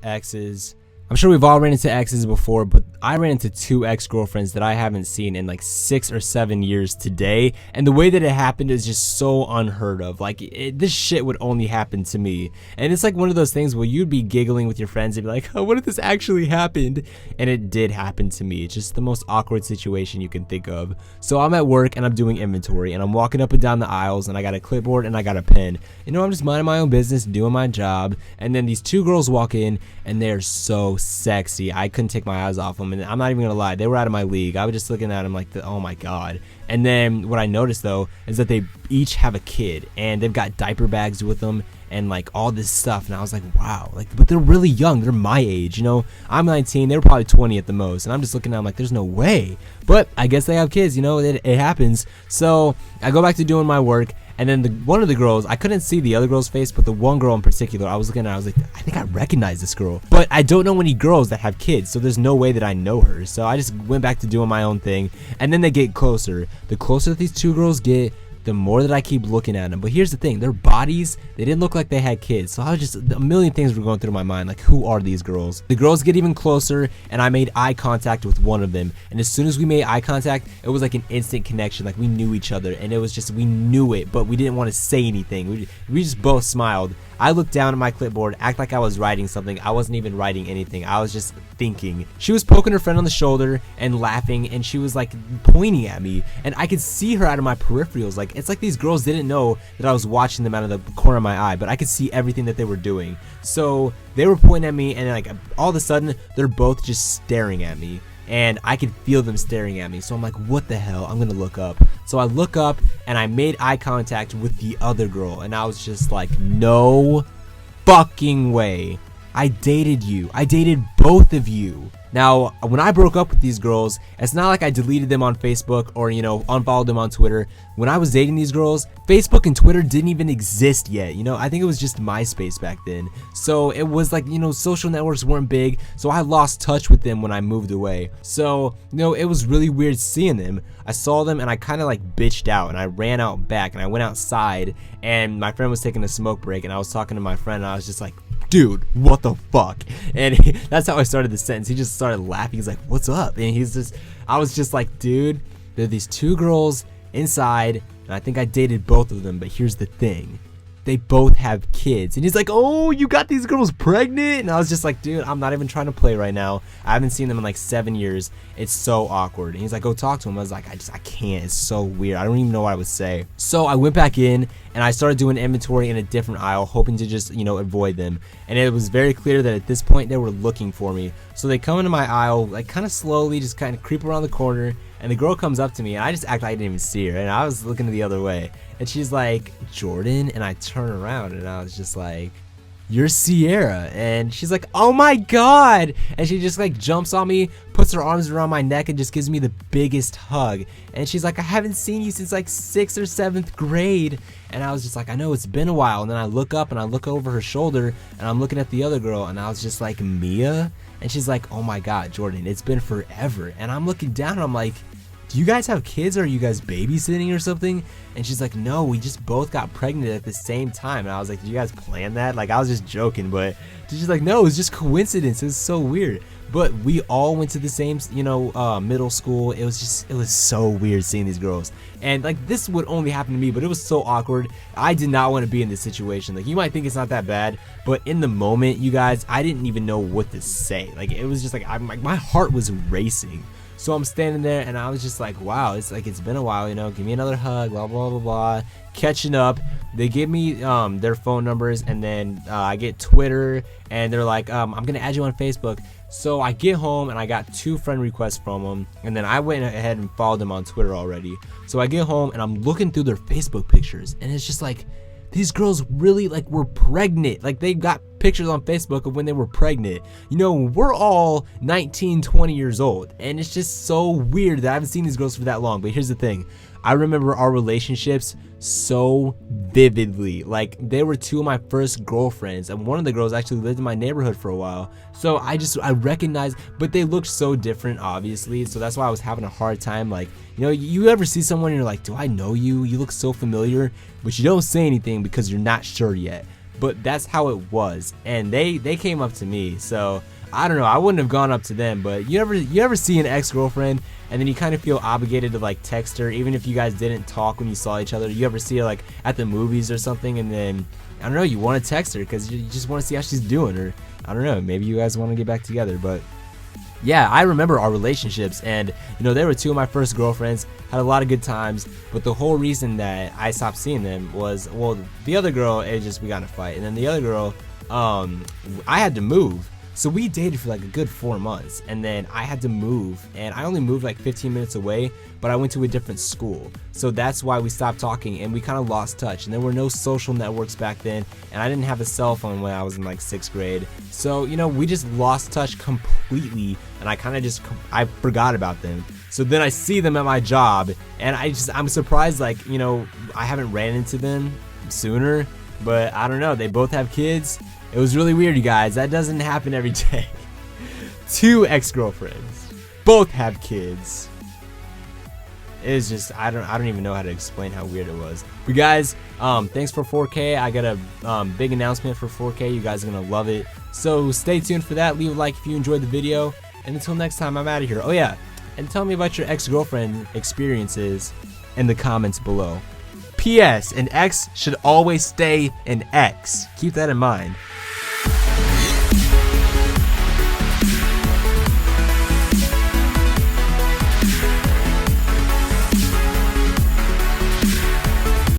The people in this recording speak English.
exes. I'm sure we've all ran into exes before, but I ran into 2 ex-girlfriends that I haven't seen in like 6 or 7 years today, and the way that it happened is just so unheard of. Like, this shit would only happen to me, and it's like one of those things where you'd be giggling with your friends and be like, oh, what if this actually happened? And it did happen to me. It's just the most awkward situation you can think of. So I'm at work and I'm doing inventory, and I'm walking up and down the aisles, and I got a clipboard and I got a pen. You know, I'm just minding my own business, doing my job, and then these 2 girls walk in, and they're so sexy. I couldn't take my eyes off them, and I'm not even gonna lie, they were out of my league. I was just looking at them like, oh my god. And then what I noticed though is that they each have a kid, and they've got diaper bags with them and like all this stuff, and I was like, wow, like, but they're really young. They're my age, you know. I'm 19, they were probably 20 at the most, and I'm just looking at them like, there's no way. But I guess they have kids, you know. It happens. So I go back to doing my work, and then one of the girls, I couldn't see the other girl's face, but the one girl in particular, I was looking at her, I was like, I think I recognize this girl. But I don't know any girls that have kids, so there's no way that I know her. So I just went back to doing my own thing, and then they get closer. The closer that these 2 girls get, the more that I keep looking at them. But here's the thing, their bodies, they didn't look like they had kids. So I was just, a million things were going through my mind, like, who are these girls? The girls get even closer, and I made eye contact with one of them. And as soon as we made eye contact, it was like an instant connection. Like, we knew each other, and it was just, we knew it, but we didn't want to say anything. We just both smiled. I looked down at my clipboard, act like I was writing something. I wasn't even writing anything. I was just thinking. She was poking her friend on the shoulder and laughing, and she was like pointing at me, and I could see her out of my peripherals. Like, it's like these girls didn't know that I was watching them out of the corner of my eye, but I could see everything that they were doing. So they were pointing at me, and like all of a sudden they're both just staring at me, and I could feel them staring at me. So I'm like, what the hell? I'm gonna look up. So I look up, and I made eye contact with the other girl, and I was just like, no fucking way. I dated you. I dated both of you. Now, when I broke up with these girls, it's not like I deleted them on Facebook or, you know, unfollowed them on Twitter. When I was dating these girls, Facebook and Twitter didn't even exist yet. You know, I think it was just MySpace back then. So it was like, you know, social networks weren't big. So I lost touch with them when I moved away. So, you know, it was really weird seeing them. I saw them and I kind of like bitched out, and I ran out back, and I went outside, and my friend was taking a smoke break, and I was talking to my friend, and I was just like, dude, what the fuck? And that's how I started the sentence. He just started laughing. He's like, what's up? And I was just like, dude, there are these 2 girls inside, and I think I dated both of them, but here's the thing. They both have kids. And he's like, oh, you got these girls pregnant? And I was just like, dude, I'm not even trying to play right now. I haven't seen them in like 7 years. It's so awkward. And he's like, go talk to him. I was like, I can't. It's so weird. I don't even know what I would say. So I went back in, and I started doing inventory in a different aisle, hoping to just, you know, avoid them. And it was very clear that at this point they were looking for me. So they come into my aisle, like kind of slowly, just kind of creep around the corner. And the girl comes up to me, and I just act like I didn't even see her, and I was looking the other way. And she's like, Jordan? And I turn around, and I was just like, you're Sierra. And she's like, oh my god. And she just like jumps on me, puts her arms around my neck, and just gives me the biggest hug. And she's like, I haven't seen you since like 6th or 7th grade. And I was just like, I know, it's been a while. And then I look up, and I look over her shoulder, and I'm looking at the other girl, and I was just like, Mia? And she's like, oh my god, Jordan, it's been forever. And I'm looking down, and I'm like, do you guys have kids, or are you guys babysitting or something? And she's like, no, we just both got pregnant at the same time. And I was like, did you guys plan that? Like, I was just joking, but she's like, no, it was just coincidence. It was so weird. But we all went to the same, you know, middle school. It was so weird seeing these girls. And like, this would only happen to me, but it was so awkward. I did not want to be in this situation. Like, you might think it's not that bad, but in the moment, you guys, I didn't even know what to say. Like, it was just like, my heart was racing. So I'm standing there, and I was just like, wow, it's been a while, you know, give me another hug, blah, blah, blah, blah. Catching up. They give me their phone numbers, and then I get Twitter, and they're like, I'm going to add you on Facebook. So I get home, and I got 2 friend requests from them, and then I went ahead and followed them on Twitter already. So I get home, and I'm looking through their Facebook pictures, and it's just like, these girls really like were pregnant. Like, they got pictures on Facebook of when they were pregnant. You know, we're all 19, 20 years old, and it's just so weird that I haven't seen these girls for that long. But here's the thing, I remember our relationships so vividly. Like, they were 2 of my first girlfriends, and one of the girls actually lived in my neighborhood for a while. So I recognized, but they looked so different, obviously. So that's why I was having a hard time. Like, you know, you ever see someone and you're like, do I know you? You look so familiar, but you don't say anything because you're not sure yet. but that's how it was, and they came up to me. So I don't know, I wouldn't have gone up to them. But you ever see an ex-girlfriend and then you kind of feel obligated to like text her even if you guys didn't talk when you saw each other? You ever see her like at the movies or something, and then I don't know, you want to text her because you just want to see how she's doing, or I don't know, maybe you guys want to get back together. But yeah, I remember our relationships, and they were two of my first girlfriends. Had a lot of good times, but the whole reason that I stopped seeing them was, well, the other girl, we got in a fight, and then the other girl, I had to move. So we dated for like a good 4 months, and then I had to move, and I only moved like 15 minutes away, but I went to a different school. So that's why we stopped talking, and we kind of lost touch. And there were no social networks back then, and I didn't have a cell phone when I was in like 6th grade. So, we just lost touch completely, and I forgot about them. So then I see them at my job, and I'm surprised, like, I haven't ran into them sooner, but I don't know, they both have kids. It was really weird, you guys. That doesn't happen every day. 2 ex-girlfriends, both have kids. It is just, I don't even know how to explain how weird it was. But guys, thanks for 4K. I got a big announcement for 4K. You guys are gonna love it. So stay tuned for that. Leave a like if you enjoyed the video. And until next time, I'm out of here. Oh yeah, and tell me about your ex-girlfriend experiences in the comments below. P.S. An ex should always stay an ex. Keep that in mind.